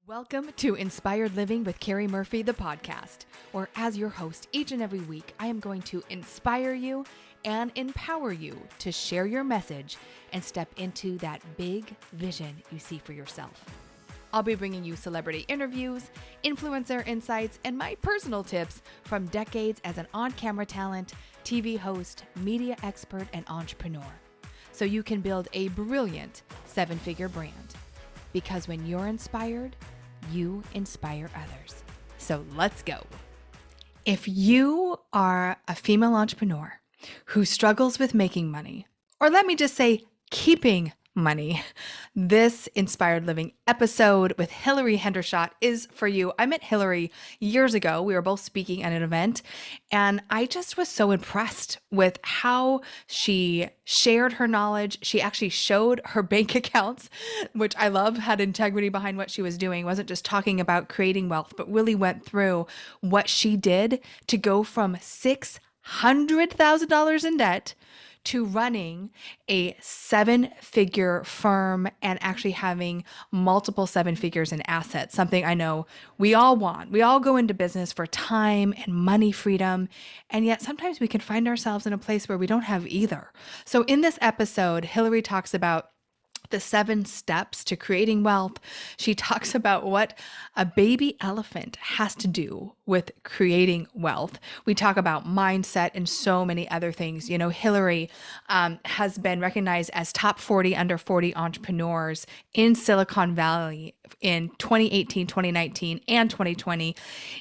Welcome to Inspired Living with Carrie Murphy, the podcast, where as your host each and every week, I am going to inspire you and empower you to share your message and step into that big vision you see for yourself. I'll be bringing you celebrity interviews, influencer insights, and my personal tips from decades as an on-camera talent, TV host, media expert, and entrepreneur, so you can build a brilliant seven-figure brand. Because when you're inspired, you inspire others. So let's go. If you are a female entrepreneur who struggles with making money, or let me just say keeping money, this Inspired Living episode with Hilary Hendershot is for you. I met Hilary years ago. We were both speaking at an event, and I just was so impressed with how she shared her knowledge. She actually showed her bank accounts, which I love, had integrity behind what she was doing. Wasn't just talking about creating wealth, but really went through what she did to go from $600,000 in debt to running a seven-figure firm and actually having multiple seven figures in assets, something I know we all want. We all go into business for time and money freedom, and yet sometimes we can find ourselves in a place where we don't have either. So in this episode, Hilary talks about the 7 steps to creating wealth. She talks about what a baby elephant has to do with creating wealth. We talk about mindset and so many other things. You know, Hilary has been recognized as top 40 under 40 entrepreneurs in Silicon Valley in 2018, 2019, and 2020.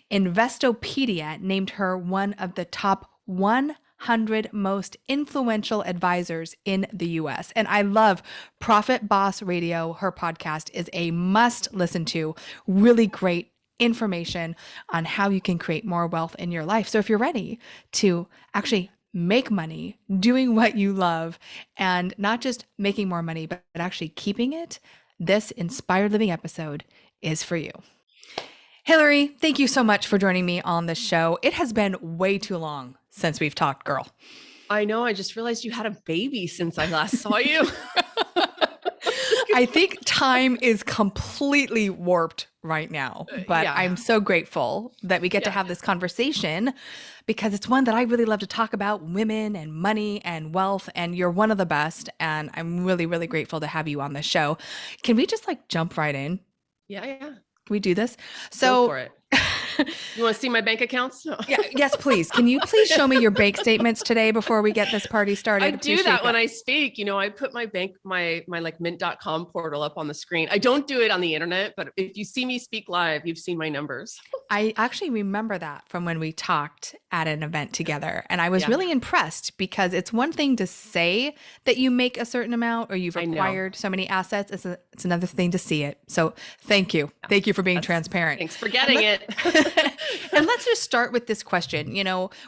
Investopedia named her one of the top 100 most influential advisors in the US. And I love Profit Boss Radio. Her podcast is a must listen to. Really great information on how you can create more wealth in your life. So if you're ready to actually make money doing what you love, and not just making more money, but actually keeping it, this Inspired Living episode is for you. Hilary, thank you so much for joining me on the show. It has been way too long since we've talked, girl. I know. I just realized you had a baby since I last saw you. I think time is completely warped right now, but Yeah. I'm so grateful that we get to have this conversation, because it's one that I really love to talk about: women and money and wealth. And you're one of the best. And I'm really, really grateful to have you on the show. Can we just jump right in? Yeah. Can we do this? Go for it. You want to see my bank accots? Yeah, yes, please. Can you please show me your bank statements today before we get this party started? I do that when I speak. I put my bank, my mint.com portal up on the screen. I don't do it on the internet, but if you see me speak live, you've seen my numbers. I actually remember that from when we talked at an event together. And I was really impressed, because it's one thing to say that you make a certain amount or you've acquired so many assets. It's another thing to see it. So thank you. Thank you for being transparent. Thanks for getting it. And let's just start with this question.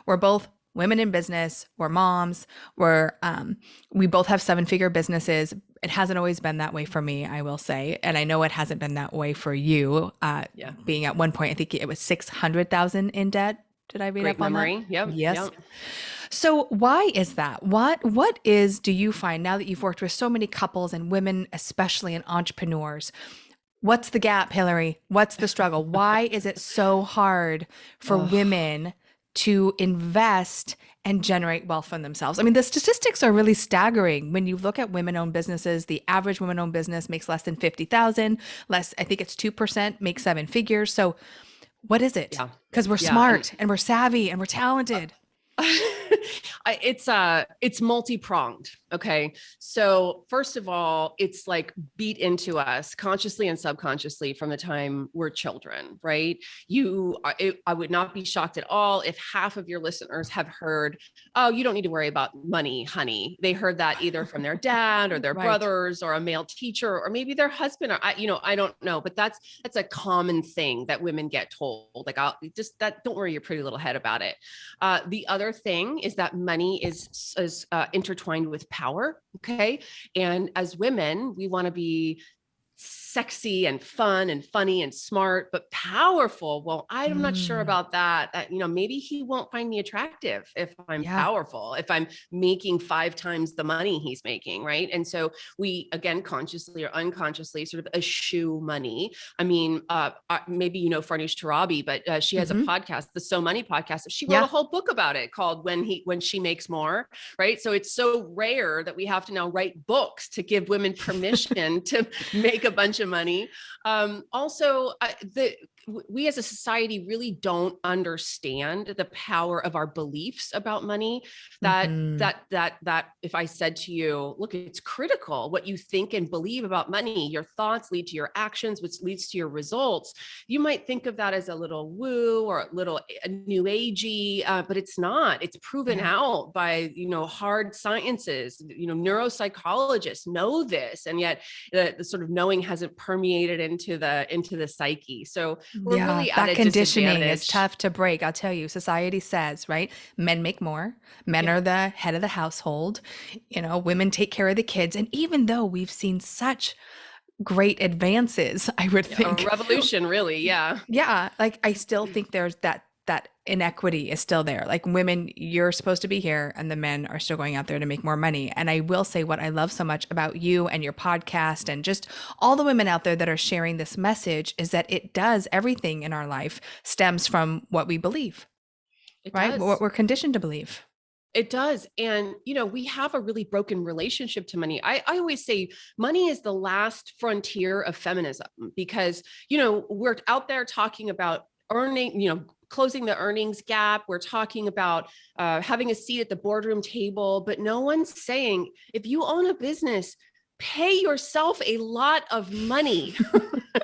We're both women in business. We're moms. We both have 7-figure businesses. It hasn't always been that way for me, I will say. And I know it hasn't been that way for you, being at one point, I think it was 600,000 in debt. Did I read Great up on memory. that? Yep. Yes. Yep. So why is that? Do you find, now that you've worked with so many couples and women, especially and entrepreneurs, what's the gap, Hilary? What's the struggle? Why is it so hard for women to invest and generate wealth from themselves? I mean, the statistics are really staggering. When you look at women-owned businesses, the average women-owned business makes less than 50,000. Less, I think it's 2% make 7 figures. So what is it? Because we're smart and we're savvy and we're talented. It's multi-pronged. Okay. So first of all, it's beat into us consciously and subconsciously from the time we're children, right? I would not be shocked at all if half of your listeners have heard, "Oh, you don't need to worry about money, honey." They heard that either from their dad or their brothers or a male teacher, or maybe their husband, or I don't know, but that's a common thing that women get told. Don't worry your pretty little head about it. The other thing is that money is intertwined with power. Okay. And as women, we want to be sexy and fun and funny and smart, but powerful. Well, I'm not sure Mm, about that. Maybe he won't find me attractive if I'm yeah. powerful, if I'm making 5 times the money he's making. Right. And so we, again, consciously or unconsciously sort of eschew money. I mean, maybe, Farnoosh Torabi, but she has a Hmm. podcast, the So Money podcast. She wrote a Yeah. whole book about it called When She Makes More. Right. So it's so rare that we have to now write books to give women permission to make a bunch of money. Also, we as a society really don't understand the power of our beliefs about money. Hmm. That if I said to you, look, it's critical what you think and believe about money. Your thoughts lead to your actions, which leads to your results. You might think of that as a little woo or a little new agey, but it's not. It's proven Yeah. out by hard sciences. Neuropsychologists know this, and yet the sort of knowing hasn't permeated into the psyche. So we're Yeah, really at that a conditioning is disadvantage. tough to break. I'll tell you, society says, right? Men make more. Men Yeah. are the head of the household. Women take care of the kids. And even though we've seen such great advances, I would A think, revolution, really. Yeah. yeah, like I still think there's that inequity is still there. Like women, you're supposed to be here, and the men are still going out there to make more money. And I will say what I love so much about you and your podcast and just all the women out there that are sharing this message is that it does everything in our life stems from what we believe, It right? What does. we're conditioned to believe. It does. And, we have a really broken relationship to money. I always say money is the last frontier of feminism because, we're out there talking about earning, closing the earnings gap. We're talking about having a seat at the boardroom table, but no one's saying if you own a business, pay yourself a lot of money.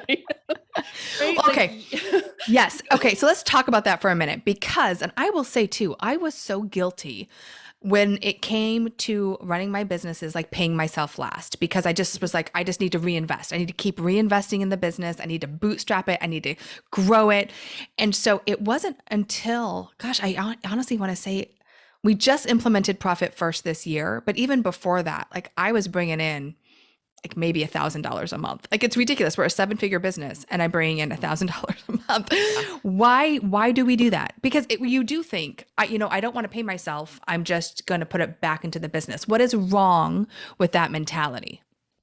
Right? Like, Okay. Yes. Okay. So let's talk about that for a minute because, and I will say too, I was so guilty when it came to running my businesses, like paying myself last, because I just was like, I just need to reinvest. I need to keep reinvesting in the business. I need to bootstrap it. I need to grow it. And so it wasn't until, gosh, I honestly want to say we just implemented Profit First this year. But even before that, like I was bringing in like maybe $1,000 a month. Like it's ridiculous. We're a 7-figure business and I'm bringing in $1,000 a month. yeah. Why do we do that? Because you do think, I don't want to pay myself. I'm just going to put it back into the business. What is wrong with that mentality?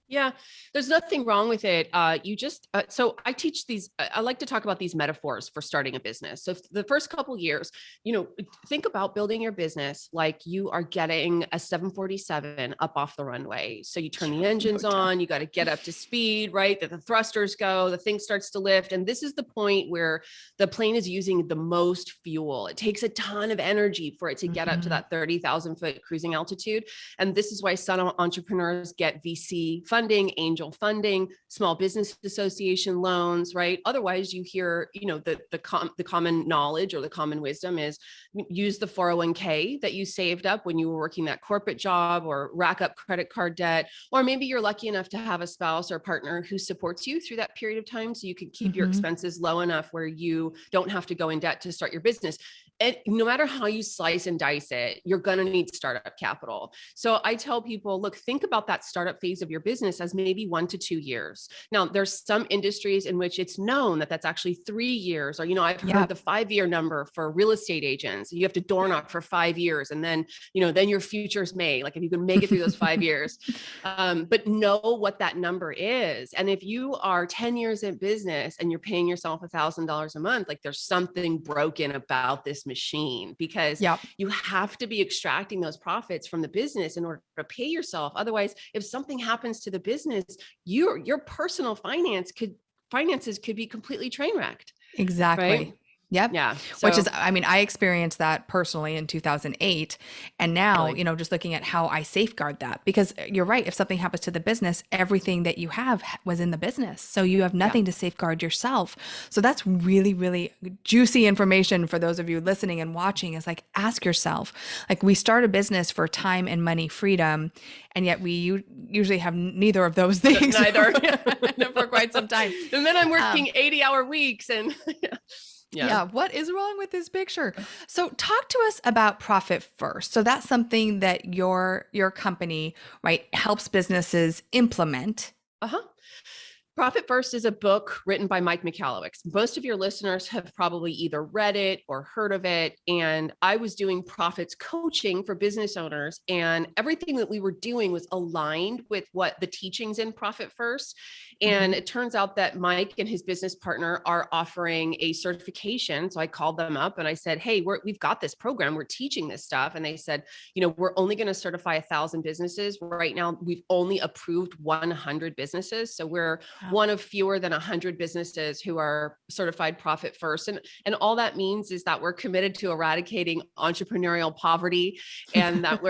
Yeah, there's nothing wrong with it. You just so I teach these. I like to talk about these metaphors for starting a business. So the first couple years, think about building your business like you are getting a 747 up off the runway. So you turn the No engines doubt. on, you got to get up to speed, right? That the thrusters go, the thing starts to lift, and this is the point where the plane is using the most fuel. It takes a ton of energy for it to get up to Mhm. that 30,000-foot cruising altitude. And this is why some entrepreneurs get VC funding, angel funding, small business association loans, right? Otherwise, you hear, the common knowledge or the common wisdom is use the 401k that you saved up when you were working that corporate job or rack up credit card debt. Or maybe you're lucky enough to have a spouse or partner who supports you through that period of time so you can keep your Mhm. expenses low enough where you don't have to go in debt to start your business. And no matter how you slice and dice it, you're going to need startup capital. So I tell people, look, think about that startup phase of your business as maybe 1 to 2 years. Now, there's some industries in which it's known that that's actually 3 years, or, I've Yeah. heard the 5-year number for real estate agents. You have to door knock for 5 years, and then your future's made. Like if you can make it through those 5 years, but know what that number is. And if you are 10 years in business and you're paying yourself $1,000 a month, like there's something broken about this machine because Yep. you have to be extracting those profits from the business in order to pay yourself. Otherwise, if something happens to the business, your personal finances could be completely train wrecked, right? Exactly. Yep. Yeah. Which is, So I mean, I experienced that personally in 2008. And now, really, just looking at how I safeguard that, because you're right. If something happens to the business, everything that you have was in the business. So you have yeah. nothing to safeguard yourself. So that's really, really juicy information for those of you listening and watching is like, ask yourself, like we start a business for time and money freedom. And yet we usually have neither of those things Neither. for quite some time. And then I'm Um, working 80-hour weeks and yeah. Yeah, what is wrong with this picture? So talk to us about Profit First. So that's something that your company, right, helps businesses implement. Uh-huh. Profit First is a book written by Mike Michalowicz. Most of your listeners have probably either read it or heard of it. And I was doing profits coaching for business owners, and everything that we were doing was aligned with what the teachings in Profit First. And it turns out that Mike and his business partner are offering a certification. So I called them up and I said, hey, we've got this program. We're teaching this stuff. And they said, we're only going to certify 1,000 businesses. Right now, we've only approved 100 businesses. So we're one of fewer than 100 businesses who are certified Profit First. And all that means is that we're committed to eradicating entrepreneurial poverty, and that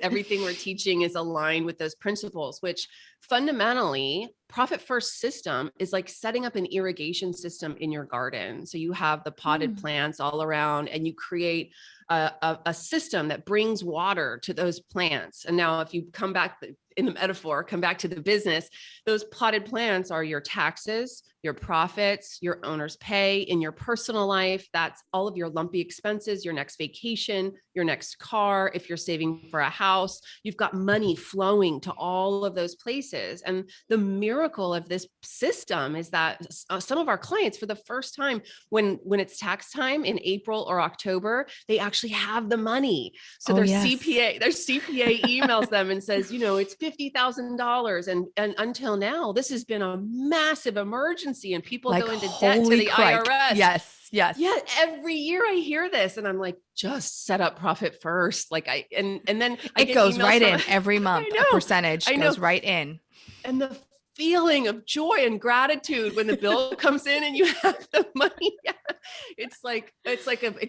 everything we're teaching is aligned with those principles, which fundamentally, Profit First system is like setting up an irrigation system in your garden. So you have the potted plants all around, and you create a system that brings water to those plants. And now if you come back in the metaphor, come back to the business, those potted plants are your taxes, your profits, your owner's pay. In your personal life, that's all of your lumpy expenses, your next vacation, your next car. If you're saving for a house, you've got money flowing to all of those places. And the miracle of this system is that some of our clients, for the first time, when it's tax time in April or October, they actually have the money. So their CPA emails them and says, it's $50,000. And until now, this has been a massive emergency, and people go into debt to the IRS. Yes. Yeah. Every year I hear this, and I'm like, just set up Profit First. And then it goes right in every month. A percentage goes right in. And the feeling of joy and gratitude when the bill comes in and you have the money.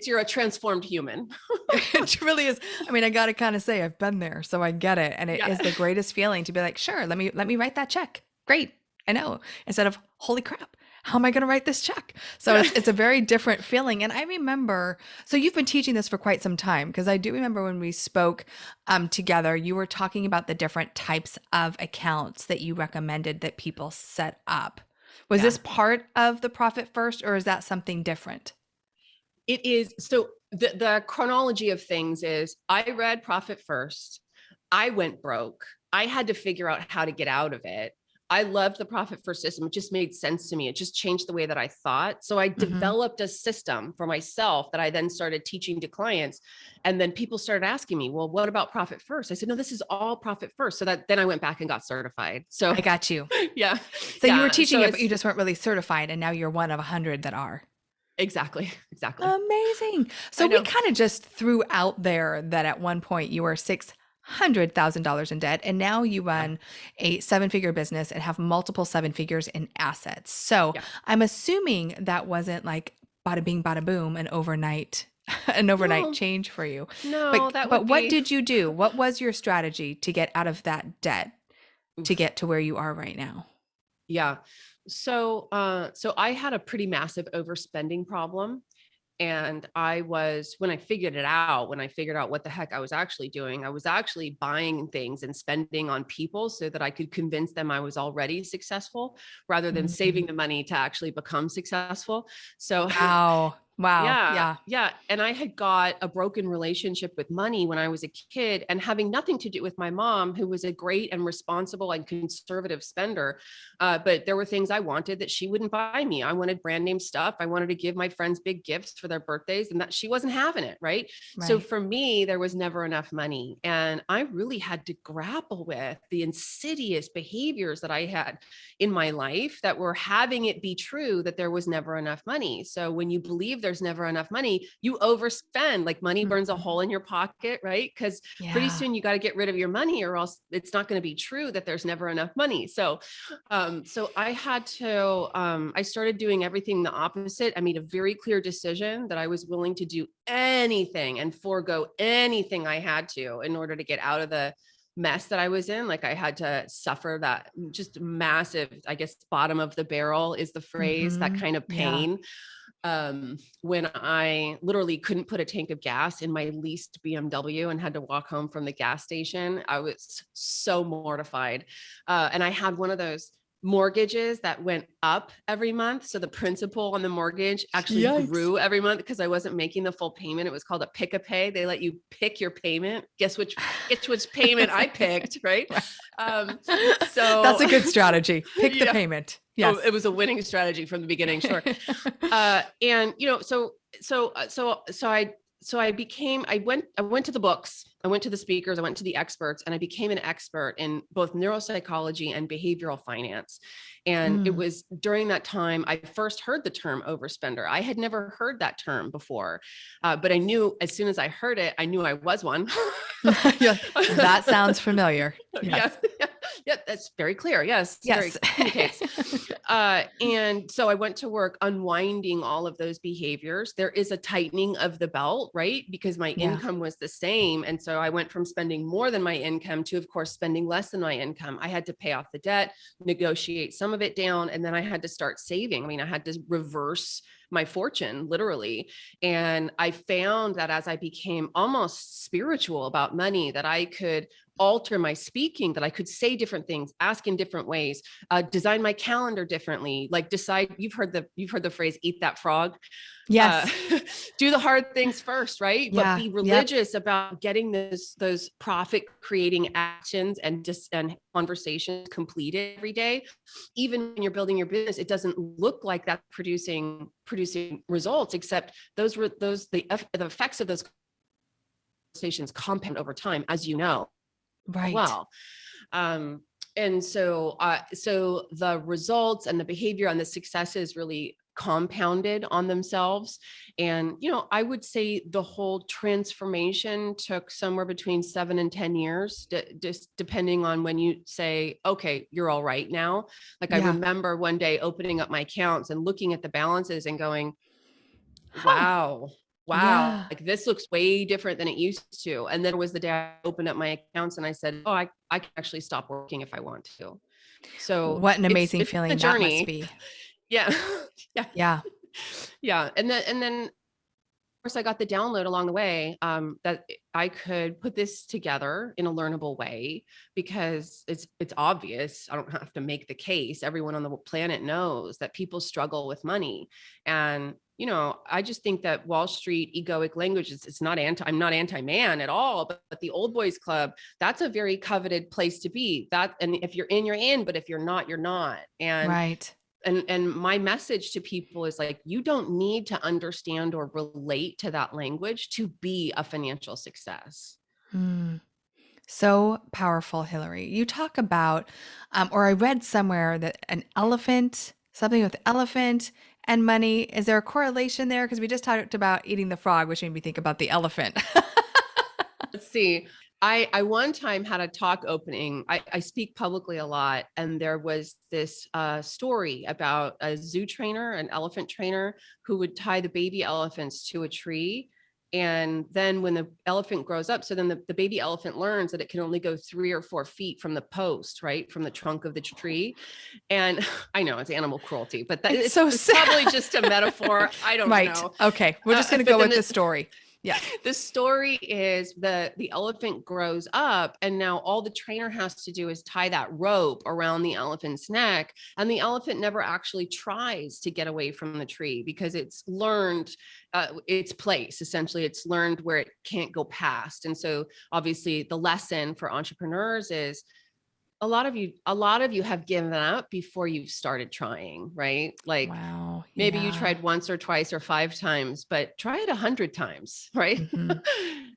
You're a transformed human. It really is. I mean, I got to kind of say I've been there, so I get it. And it is the greatest feeling to be like, sure, let me write that check. Great. I know. Instead of, holy crap, how am I going to write this check? So it's a very different feeling. And I remember, so you've been teaching this for quite some time, because I do remember when we spoke together, you were talking about the different types of accounts that you recommended that people set up. Was this part of the Profit First, or is that something different? It is. So the chronology of things is, I read Profit First. I went broke. I had to figure out how to get out of it. I loved the Profit First system. It just made sense to me. It just changed the way that I thought. So I developed a system for myself that I then started teaching to clients. And then people started asking me, well, what about Profit First? I said, no, this is all Profit First. So then I went back and got certified. So I got you. Yeah. So you were teaching it, but you just weren't really certified. And now you're one of 100 that are. Exactly. Amazing. So we kind of just threw out there that at one point you were $600,000 in debt, and now you run a 7-figure business and have multiple 7 figures in assets. So I'm assuming that wasn't like bada bing, bada boom, an overnight change for you. No, but what did you do? What was your strategy to get out of that debt to get to where you are right now? Yeah. So I had a pretty massive overspending problem. And when I figured out what the heck I was actually doing, I was actually buying things and spending on people so that I could convince them I was already successful, rather than saving the money to actually become successful. So Wow. Yeah. And I had got a broken relationship with money when I was a kid, and having nothing to do with my mom, who was a great and responsible and conservative spender. But there were things I wanted that she wouldn't buy me. I wanted brand name stuff. I wanted to give my friends big gifts for their birthdays, and that she wasn't having it. Right. So for me, there was never enough money. And I really had to grapple with the insidious behaviors that I had in my life that were having it be true that there was never enough money. So when you believe there's never enough money, you overspend. Like money burns a hole in your pocket, right? Because pretty soon you got to get rid of your money, or else it's not going to be true that there's never enough money. So I had to, I started doing everything the opposite. I made a very clear decision that I was willing to do anything and forego anything I had to in order to get out of the mess that I was in. Like I had to suffer that just massive, I guess, bottom of the barrel is the phrase, that kind of pain. When I literally couldn't put a tank of gas in my leased BMW and had to walk home from the gas station, I was so mortified. And I had one of those mortgages that went up every month. So the principal on the mortgage actually grew every month because I wasn't making the full payment. It was called a pick a pay. They let you pick your payment. Guess which payment I picked, right? So that's a good strategy. Pick the payment. Yes. it was a winning strategy from the beginning. Sure. And I went to the books, I went to the speakers, I went to the experts, and I became an expert in both neuropsychology and behavioral finance. And it Mm. was during that time I first heard the term overspender. I had never heard that term before, but I knew as soon as I heard it, I knew I was one. You're like, that sounds familiar. Yeah, Yes. yeah, that's very clear. Yes, very Yes. communicates. And so I went to work unwinding all of those behaviors. There is a tightening of the belt, right? Because my Yeah. income was the same. And so I went from spending more than my income to, of course, spending less than my income. I had to pay off the debt, negotiate some of it down, and then I had to start saving. I mean, I had to reverse my fortune, literally. And I found that as I became almost spiritual about money, that I could alter my speaking, that I could say different things, ask in different ways, design my calendar differently, like decide, you've heard the phrase, eat that frog. uh, Yes. do the hard things first, right? But Yeah. be Yep. religious about getting those profit creating actions and just and conversations completed every day. Even when you're building your business, it doesn't look like that producing results, except the effects of those conversations compound over time, as you know. Right. Well, um, and so the results and the behavior and the successes really compounded on themselves. And, I would say the whole transformation took somewhere between 7 and 10 years, just depending on when you say, okay, you're all right now. Like I Yeah. remember one day opening up my accounts and looking at the balances and going, Huh. wow, Yeah. like this looks way different than it used to. And then was the day I opened up my accounts and I said, oh, I can actually stop working if I want to. So What an amazing it's a feeling that must journey. be. Yeah. Yeah. Yeah. Yeah. And then of course I got the download along the way, that I could put this together in a learnable way, because it's obvious. I don't have to make the case. Everyone on the planet knows that people struggle with money. And I just think that Wall Street egoic language it's not I'm not anti-man at all, but the old boys club, that's a very coveted place to be. And if you're in, you're in, but if you're not, you're not. Right. And my message to people is like, you don't need to understand or relate to that language to be a financial success. Mm. So powerful, Hillary. You talk about, or I read somewhere that an elephant, something with elephant and money. Is there a correlation there? Because we just talked about eating the frog, which made me think about the elephant. Let's see. I one time had a talk opening. I speak publicly a lot, and there was this story about a zoo trainer, an elephant trainer, who would tie the baby elephants to a tree. And then when the elephant grows up, so then the baby elephant learns that it can only go 3 or 4 feet from the post, right? From the trunk of the tree. And I know it's animal cruelty, but It's it's, so it's sad. probably just a metaphor. I don't Right. know. Okay. We're just going to But go then with the story. Yes. the story is the elephant grows up, and now all the trainer has to do is tie that rope around the elephant's neck, and the elephant never actually tries to get away from the tree because it's learned its place. Essentially, it's learned where it can't go past. And so obviously the lesson for entrepreneurs is a lot of you have given up before you've started trying, right? Like Wow. maybe you Yeah. tried once or twice or 5 times, but try it 100 times, right? Hmm.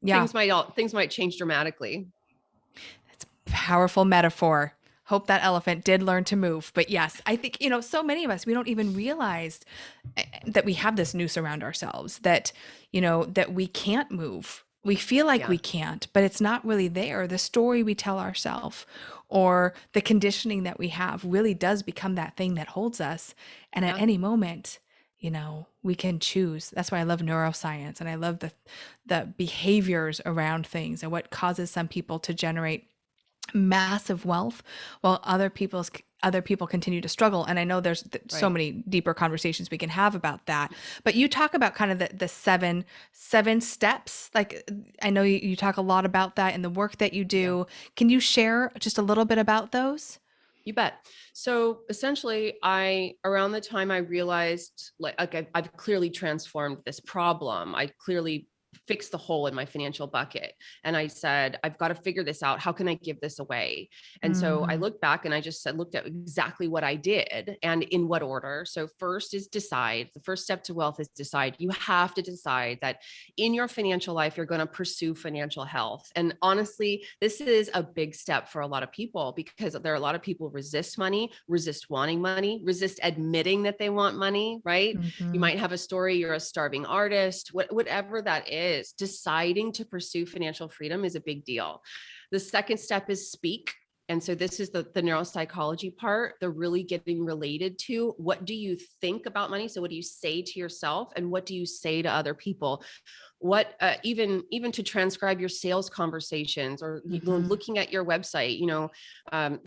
Yeah. things might change dramatically. It's a powerful metaphor. Hope that elephant did learn to move. But yes, I think, so many of us, we don't even realize that we have this noose around ourselves, that we can't move. We feel like Yeah. we can't, but it's not really there. The story we tell ourselves or the conditioning that we have really does become that thing that holds us. And at Yeah. any moment, we can choose. That's why I love neuroscience, and I love the behaviors around things and what causes some people to generate massive wealth while other people continue to struggle. And I know there's so Right. many deeper conversations we can have about that, but you talk about kind of the seven steps. Like, I know you talk a lot about that in the work that you Yeah. do. Can you share just a little bit about those? You bet. So essentially, around the time I realized, like I've clearly transformed this problem. I clearly fix the hole in my financial bucket. And I said, I've got to figure this out. How can I give this away? And so I Mm, looked back and I just said, looked at exactly what I did and in what order. So first is decide. The first step to wealth is decide. You have to decide that in your financial life, you're going to pursue financial health. And honestly, this is a big step for a lot of people because there are a lot of people resist money, resist wanting money, resist admitting that they want money, right? You mhm. might have a story, you're a starving artist, whatever that is, deciding to pursue financial freedom is a big deal. The second step is speak. And so this is the neuropsychology part. They're really getting related to what do you think about money? So what do you say to yourself and what do you say to other people? What even to transcribe your sales conversations or Mhm. looking at your website,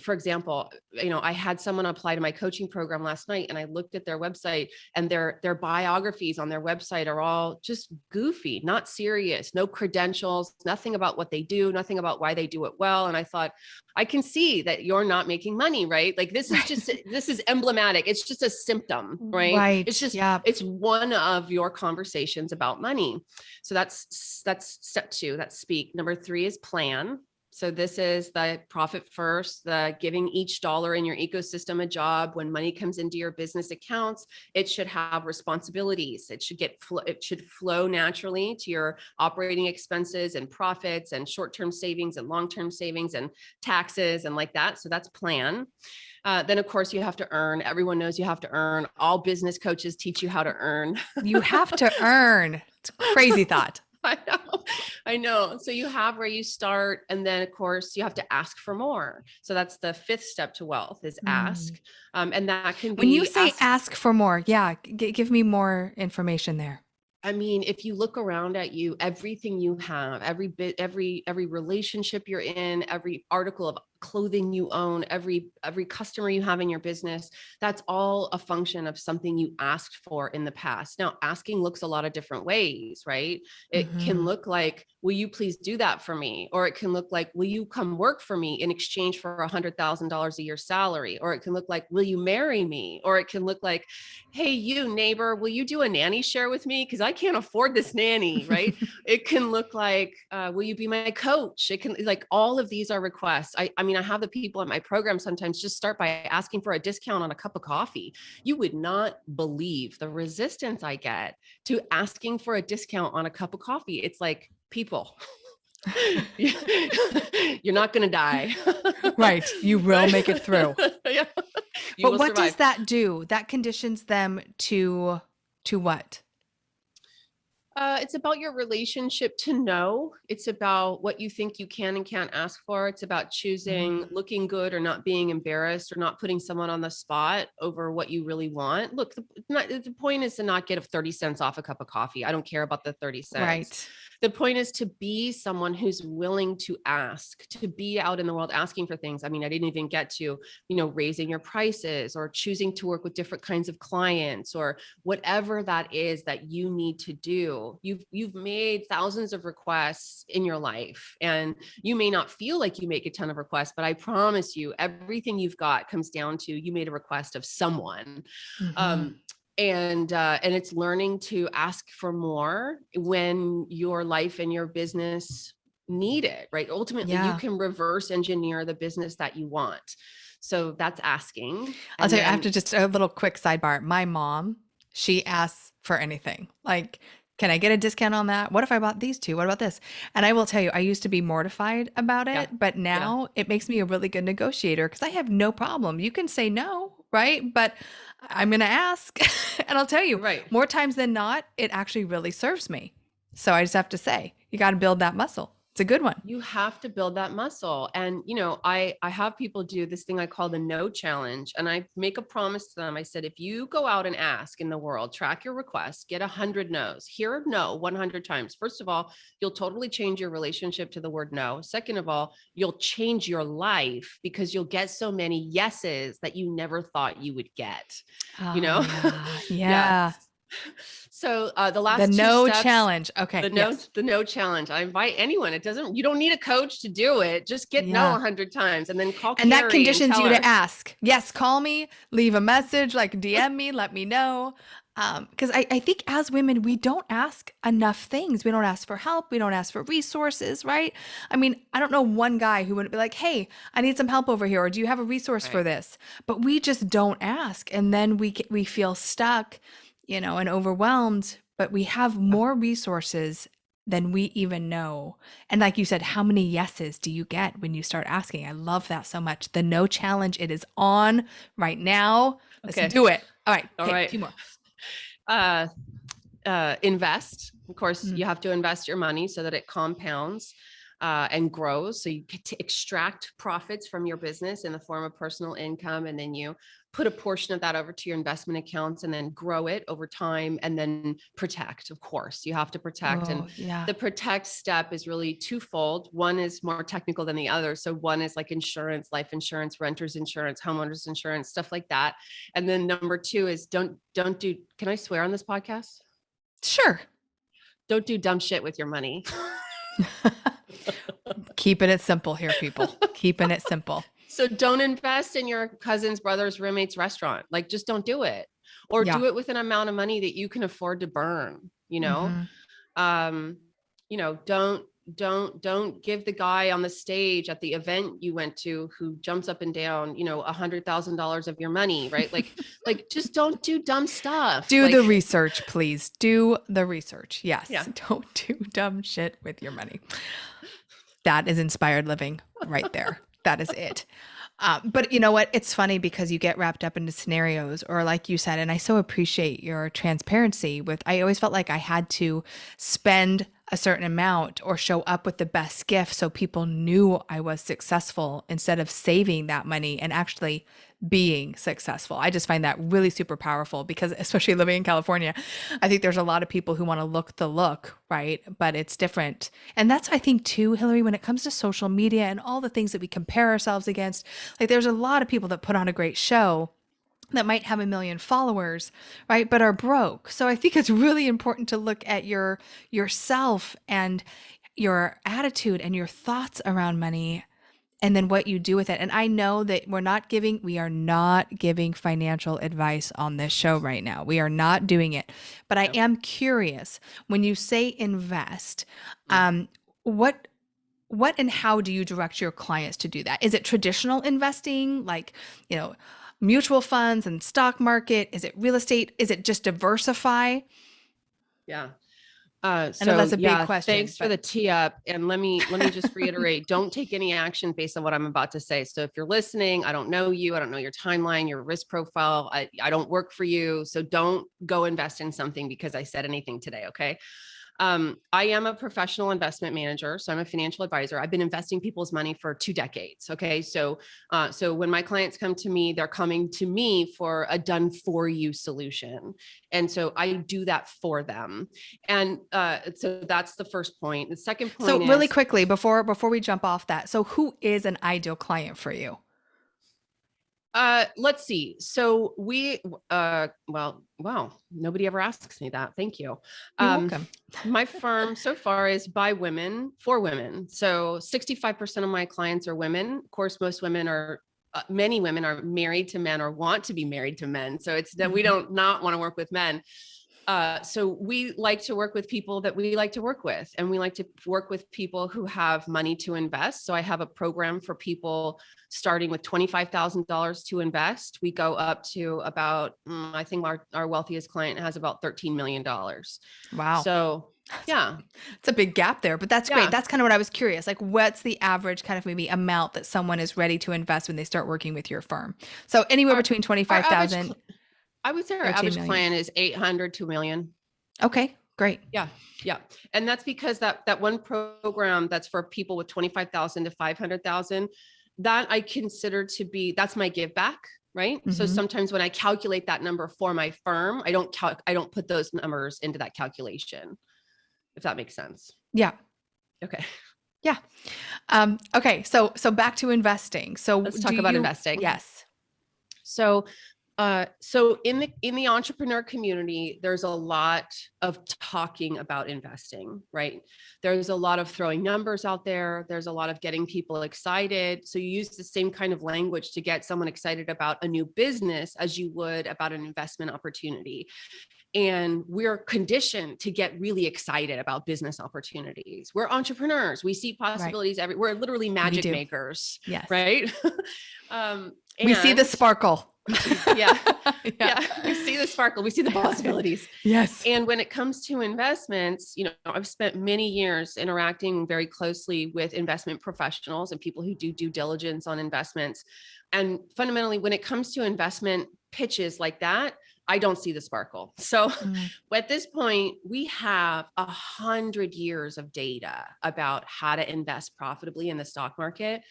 for example, I had someone apply to my coaching program last night and I looked at their website and their biographies on their website are all just goofy, not serious, no credentials, nothing about what they do, nothing about why they do it well. And I thought, I can see that you're not making money, right? Like Right. this is emblematic. It's just a symptom, right? It's Right. just Yeah. it's one of your conversations about money. So that's step two, that's speak. Number three is plan. So this is the profit first, the giving each dollar in your ecosystem a job. When money comes into your business accounts, it should have responsibilities. It should flow naturally to your operating expenses and profits and short-term savings and long-term savings and taxes and like that. So that's plan. Then of course you have to earn. Everyone knows you have to earn. All business coaches teach you how to earn. You have to earn. It's a crazy thought. I know. I know. So you have where you start, and then of course you have to ask for more. So that's the fifth step to wealth is ask. Mm. And that can When you be say ask. ask for more, yeah, give me more information there. I mean, if you look around at you, everything you have, every bit, every relationship you're in, every article of clothing you own, every customer you have in your business, that's all a function of something you asked for in the past. Now, asking looks a lot of different ways, right? It can Hmm. look like, will you please do that for me? Or it can look like, will you come work for me in exchange for $100,000 a year salary? Or it can look like, will you marry me? Or it can look like, hey, you neighbor, will you do a nanny share with me? Because I can't afford this nanny, right? It can look like, will you be my coach? It can like all of these are requests. I mean, I have the people at my program sometimes just start by asking for a discount on a cup of coffee. You would not believe the resistance I get to asking for a discount on a cup of coffee. It's like, people, you're not going to die. Right. You will make it through. Yeah, you But will what does survive. that do? That conditions them to what? It's about your relationship to know. It's about what you think you can and can't ask for. It's about choosing Mm, looking good or not being embarrassed or not putting someone on the spot over what you really want. Look, the point is to not get 30 cents off a cup of coffee. I don't care about the 30 cents. right. The point is to be someone who's willing to ask, to be out in the world asking for things. I mean, I didn't even get to, raising your prices or choosing to work with different kinds of clients or whatever that is that you need to do. You've made thousands of requests in your life and you may not feel like you make a ton of requests, but I promise you everything you've got comes down to you made a request of someone. Hmm. um, and it's learning to ask for more when your life and your business need it, right? Ultimately you Yeah. can reverse engineer the business that you want. So that's asking. I'll And tell you, I have to then just a little quick sidebar. My mom, she asks for anything. Like, can I get a discount on that? What if I bought these two? What about this? And I will tell you, I used to be mortified about yeah, it, but yeah. now it makes me a really good negotiator because I have no problem. You can say no, right? But I'm going to ask. And I'll tell you, Right. more times than not, it actually really serves me. So I just have to say, you got to build that muscle. It's a good one. You have to build that muscle. And, I have people do this thing I call the no challenge. And I make a promise to them. I said, if you go out and ask in the world, track your requests, get 100 no's, hear no 100 times. First of all, you'll totally change your relationship to the word no. Second of all, you'll change your life because you'll get so many yeses that you never thought you would get, you Oh, know? yeah. Yeah. Yeah. So the The last two no steps, challenge. Okay. the no, Yes. the no challenge. I invite anyone. You don't need a coach to do it. Just get no Yeah. 100 times and then call And that Carrie and conditions tell you to her. ask. Yes, call me, leave a message, like DM me, let me know. Because I think as women, we don't ask enough things. We don't ask for help. We don't ask for resources, right? I mean, I don't know one guy who wouldn't be like, hey, I need some help over here, or do you have a resource for Right. this? But we just don't ask. And then we feel stuck, and overwhelmed, but we have Yeah. more resources than we even know. And like you said, how many yeses do you get when you start asking? I love that so much. The no challenge, it is on right now. Let's Okay. do it. All right. All Okay, right. two more. Uh, invest. Of course, Mm. you have to invest your money so that it compounds and grows. So you get to extract profits from your business in the form of personal income, and then you put a portion of that over to your investment accounts and then grow it over time, and then protect. Of course, you have to protect. And Oh, yeah. the protect step is really twofold. One is more technical than the other. So one is like insurance, life insurance, renter's insurance, homeowner's insurance, stuff like that. And then number two is don't do, can I swear on this podcast? Sure. Don't do dumb shit with your money. Keeping it simple here, people. Keeping it simple. So don't invest in your cousin's, brother's, roommate's restaurant. Like, just don't do it, or Yeah. do it with an amount of money that you can afford to burn, Hmm. um, don't give the guy on the stage at the event you went to who jumps up and down, $100,000 of your money, right? Like just don't do dumb stuff. Do Like, the research, please. Do the research. Yes. yeah. Don't do dumb shit with your money. That is inspired living right there. That is it. But you know what? It's funny because you get wrapped up into scenarios, or like you said, and I so appreciate your transparency with, I always felt like I had to spend a certain amount or show up with the best gift so people knew I was successful instead of saving that money and actually being successful. I just find that really super powerful because, especially living in California, I think there's a lot of people who want to look the look, right? But it's different. And that's, I think, too, Hillary, when it comes to social media and all the things that we compare ourselves against, like there's a lot of people that put on a great show that might have a million followers, right? But are broke. So I think it's really important to look at yourself and your attitude and your thoughts around money and then what you do with it. And I know that we are not giving financial advice on this show right now. We are not doing it. But I No. am curious, when you say invest, Mm. what and how do you direct your clients to do that? Is it traditional investing, like, mutual funds and stock market? Is it real estate? Is it just diversify? Yeah. I know So that's a big yeah, question, thanks for but the tee up. And let me just reiterate, don't take any action based on what I'm about to say. So if you're listening, I don't know you, I don't know your timeline, your risk profile. I don't work for you. So don't go invest in something because I said anything today. Okay. I am a professional investment manager, so I'm a financial advisor. I've been investing people's money for 2 decades. Okay, so when my clients come to me, they're coming to me for a done for you solution, and so I do that for them. And so that's the first point. The second so point really is, quickly before we jump off that, so who is an ideal client for you? let's see. So we, well, wow, nobody ever asks me that. Thank you. You're Um, welcome. my firm so far is by women for women. So 65% of my clients are women. Of course, many women are married to men or want to be married to men. So it's that we Mhm. don't not want to work with men. So we like to work with people that we like to work with, and we like to work with people who have money to invest. So I have a program for people starting with $25,000 to invest. We go up to about, I think our wealthiest client has about $13 million. Wow. So yeah, It's a big gap there, but that's great. yeah. That's kind of what I was curious. Like, what's the average kind of maybe amount that someone is ready to invest when they start working with your firm? So anywhere Our, between our average, 25,000, I would say our 13 average million. client is 800 to a million. Okay, great. Yeah. Yeah. And that's because that one program that's for people with 25,000 to 500,000, that I consider to be, that's my give back. Right. So Hmm. sometimes when I calculate that number for my firm, I don't put those numbers into that calculation, if that makes sense. Yeah. Okay. Yeah. Okay. So back to investing. So Let's do talk about you, investing. yes. So in the entrepreneur community, there's a lot of talking about investing, right? There's a lot of throwing numbers out there. There's a lot of getting people excited. So you use the same kind of language to get someone excited about a new business as you would about an investment opportunity. And we're conditioned to get really excited about business opportunities. We're entrepreneurs. We see Right. possibilities we're literally We magic do. makers, Yes. right? um, We see the and sparkle. yeah, Yeah. yeah, we see the sparkle, we see the possibilities. Yes. And when it comes to investments, I've spent many years interacting very closely with investment professionals and people who do due diligence on investments. And fundamentally, when it comes to investment pitches like that, I don't see the sparkle. So Mm, at this point, we have 100 years of data about how to invest profitably in the stock market.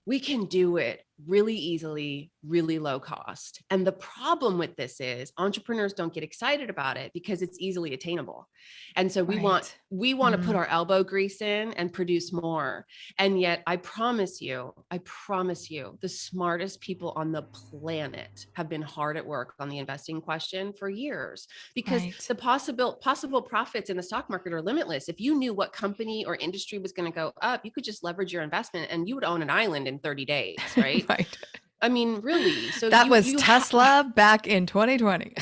We can do it really easily, really low cost. And the problem with this is entrepreneurs don't get excited about it because it's easily attainable. And so right. we want to put our elbow grease in and produce more. And yet I promise you, the smartest people on the planet have been hard at work on the investing question for years, because Right. the possible profits in the stock market are limitless. If you knew what company or industry was going to go up, you could just leverage your investment and you would own an island in 30 days, right? Right. I mean, really. So That was Tesla back in 2020.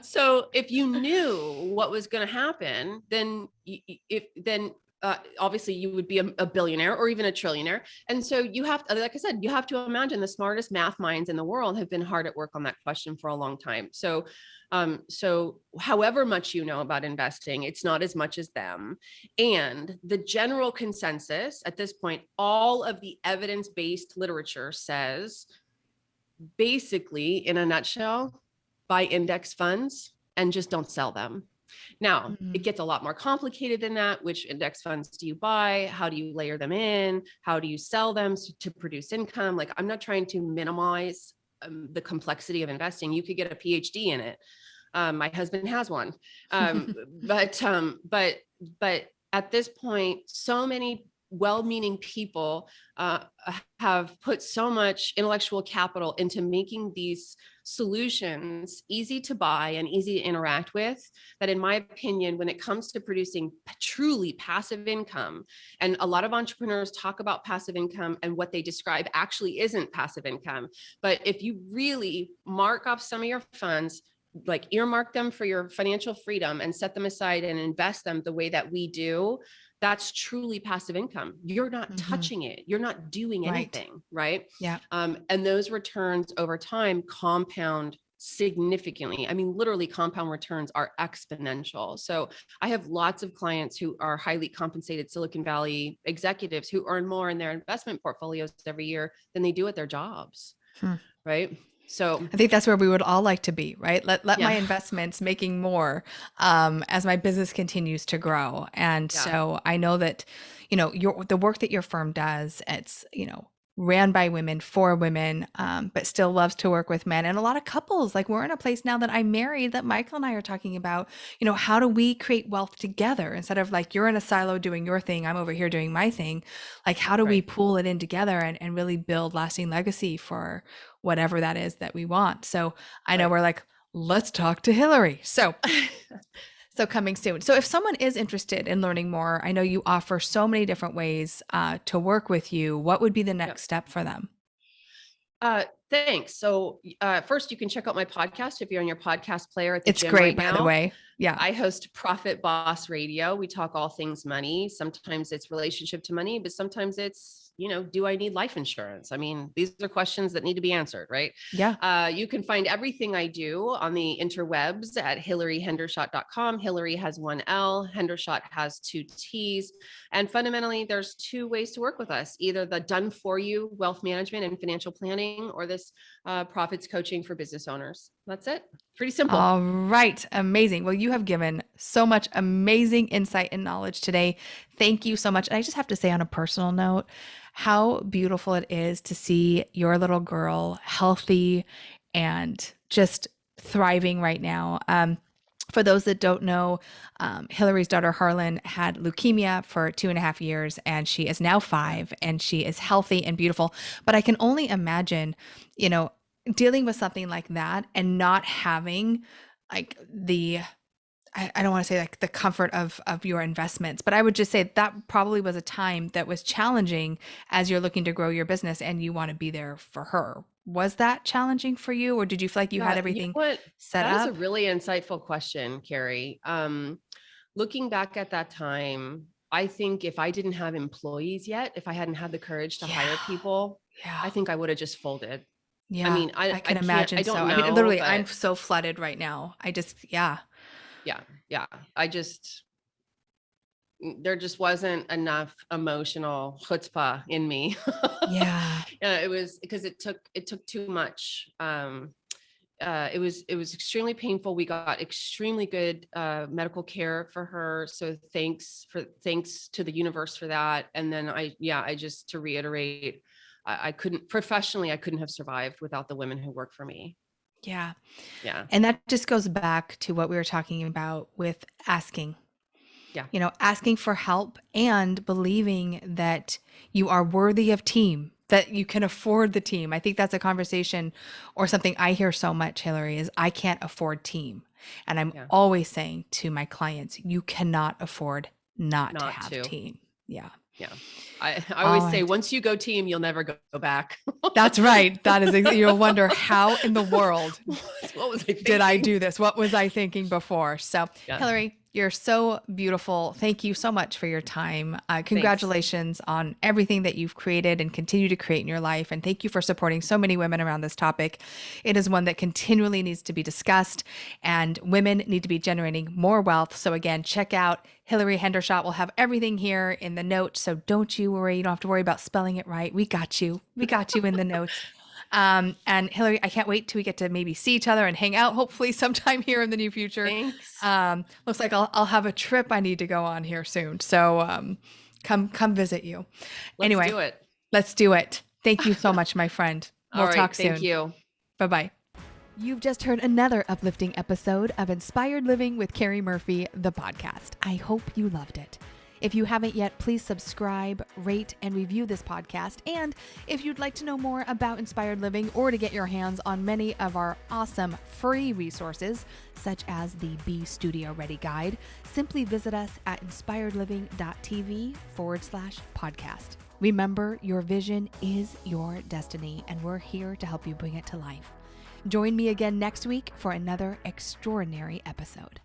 so if you knew what was going to happen, then obviously you would be a billionaire or even a trillionaire. And so you have to, like I said, you have to imagine the smartest math minds in the world have been hard at work on that question for a long time. So however much you know about investing, it's not as much as them. And the general consensus at this point, all of the evidence-based literature says, basically, in a nutshell, buy index funds and just don't sell them. Now, it gets a lot more complicated than that. Which index funds do you buy? How do you layer them in? How do you sell them to produce income? Like, I'm not trying to minimize the complexity of investing. You could get a PhD in it. My husband has one. But at this point, so many well-meaning people have put so much intellectual capital into making these solutions easy to buy and easy to interact with, that in my opinion, when it comes to producing truly passive income, and a lot of entrepreneurs talk about passive income, and what they describe actually isn't passive income. But if you really mark off some of your funds, like earmark them for your financial freedom and set them aside and invest them the way that we do, that's truly passive income. You're not touching it. You're not doing Right. anything, right? Yeah. And those returns over time compound significantly. I mean, literally compound returns are exponential. So I have lots of clients who are highly compensated Silicon Valley executives who earn more in their investment portfolios every year than they do at their jobs, right? So I think that's where we would all like to be, right? Let my yeah, investments making more as my business continues to grow. And yeah. so I know that, the work that your firm does, it's, ran by women for women, but still loves to work with men. And a lot of couples, like we're in a place now that I'm married, that Michael and I are talking about, how do we create wealth together instead of like you're in a silo doing your thing, I'm over here doing my thing. Like, how do we Right. pull it in together and really build lasting legacy for whatever that is that we want? So I know Right. we're like, let's talk to Hilary. So coming soon. So if someone is interested in learning more, I know you offer so many different ways to work with you. What would be the Yep. next step for them? Thanks. So first, you can check out my podcast if you're on your podcast player at the It's gym great, right by the now. way. Yeah. I host Profit Boss Radio. We talk all things money. Sometimes it's relationship to money, but sometimes it's, do I need life insurance? I mean, these are questions that need to be answered, right? Yeah. You can find everything I do on the interwebs at hilaryhendershot.com. Hilary has one L, Hendershot has two T's. And fundamentally, there's two ways to work with us: either the done for you wealth management and financial planning, or this profits coaching for business owners. That's it. Pretty simple. All right. Amazing. Well, you have given so much amazing insight and knowledge today. Thank you so much. And I just have to say, on a personal note, how beautiful it is to see your little girl healthy and just thriving right now. For those that don't know, Hilary's daughter Harlan had leukemia for 2.5 years, and she is now 5, and she is healthy and beautiful. But I can only imagine, dealing with something like that and not having like I don't want to say like the comfort of your investments, but I would just say that probably was a time that was challenging as you're looking to grow your business and you want to be there for her. Was that challenging for you, or did you feel like you had Yeah, you know everything what? set That is a up? really insightful question, Carrie. Looking back at that time, I think if I didn't have employees yet, if I hadn't had the courage to Yeah. hire people, Yeah. I think I would have just folded. I Yeah. mean, I I can can't, I imagine so. don't I mean, know, literally, I'm but so flooded right now. Yeah. yeah, yeah. I just there just wasn't enough emotional chutzpah in me. Yeah. It was because it took too much. It was extremely painful. We got extremely good medical care for her. So thanks to the universe for that. And then I just to reiterate, I couldn't professionally, I couldn't have survived without the women who work for me. Yeah. Yeah, And that just goes back to what we were talking about with asking. yeah, Asking for help and believing that you are worthy of team, that you can afford the team. I think that's a conversation or something I hear so much, Hilary, is I can't afford team. And I'm yeah. always saying to my clients, you cannot afford not to Not have to. team. Yeah. Yeah. I All always say right. once you go team, you'll never go back. That's right. That is, you'll wonder how in the world What was I did I thinking? do this? What was I thinking before? So, Yeah. Hilary, you're so beautiful. Thank you so much for your time. Thanks. Congratulations on everything that you've created and continue to create in your life. And thank you for supporting so many women around this topic. It is one that continually needs to be discussed, and women need to be generating more wealth. So, again, check out Hilary Hendershot. We'll have everything here in the notes. So, don't you worry. You don't have to worry about spelling it right. We got you. We got you in the notes. And Hilary, I can't wait till we get to maybe see each other and hang out, hopefully sometime here in the near future. Thanks. Looks like I'll have a trip I need to go on here soon. So come visit you. Let's Anyway, do it. let's do it. Thank you so much, my friend. All We'll right. talk Thank soon. you. Bye bye. You've just heard another uplifting episode of Inspired Living with Carrie Murphy, the podcast. I hope you loved it. If you haven't yet, please subscribe, rate, and review this podcast. And if you'd like to know more about Inspired Living or to get your hands on many of our awesome free resources, such as the Be Studio Ready Guide, simply visit us at inspiredliving.tv/podcast. Remember, your vision is your destiny, and we're here to help you bring it to life. Join me again next week for another extraordinary episode.